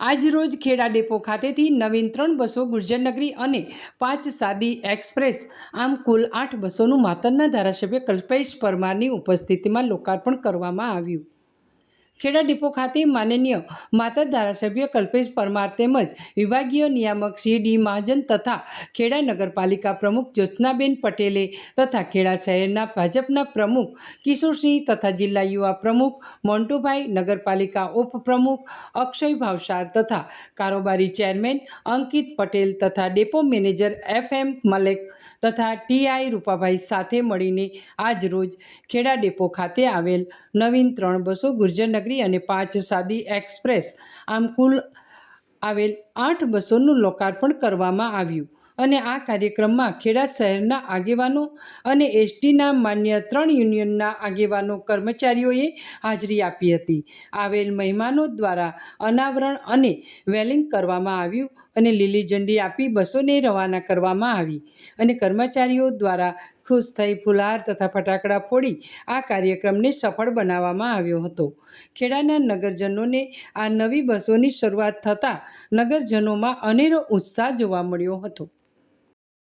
આજરોજ ખેડા ડેપો ખાતેથી નવીન 3 બસો ગુર્જરનગરી અને 5 સાદી એક્સપ્રેસ આમ કુલ 8 બસોનું માતરના ધારાસભ્ય કલ્પેશ પરમારની ઉપસ્થિતિમાં લોકાર્પણ કરવામાં આવ્યું। ખેડા ડેપો ખાતે માનનીય માતર ધારાસભ્ય કલ્પેશ પરમાર તેમજ વિભાગીય નિયામક શ્રી ડી મહાજન તથા ખેડા નગરપાલિકા પ્રમુખ જ્યોત્સનાબેન પટેલે તથા ખેડા શહેરના ભાજપના પ્રમુખ કિશોરસિંહ તથા જિલ્લા યુવા પ્રમુખ મોન્ટુભાઈ, નગરપાલિકા ઉપપ્રમુખ અક્ષય ભાવસાર તથા કારોબારી ચેરમેન અંકિત પટેલ તથા ડેપો મેનેજર FM મલેક તથા TI રૂપાભાઈ સાથે મળીને આજ રોજ ખેડા ડેપો ખાતે આવેલ નવીન 3 બસો ગુર્જરનગરી અને 5 સાદી એક્સપ્રેસ આમ કુલ આવેલ 8 બસોનું લોકાર્પણ કરવામાં આવ્યું અને આ કાર્યક્રમમાં ખેડા શહેરના આગેવાનો અને STના માન્ય 3 યુનિયનના આગેવાનો કર્મચારીઓએ હાજરી આપી હતી। આવેલ મહેમાનો દ્વારા અનાવરણ અને વેલિંગ કરવામાં આવ્યું અને લીલી ઝંડી આપી બસોને રવાના કરવામાં આવી અને કર્મચારીઓ દ્વારા ખુશ થઈ ફુલહાર તથા ફટાકડા ફોડી આ કાર્યક્રમને સફળ બનાવવામાં આવ્યો હતો। ખેડાના નગરજનોને આ નવી બસોની શરૂઆત થતાં નગરજનોમાં અનેરો ઉત્સાહ જોવા મળ્યો હતો।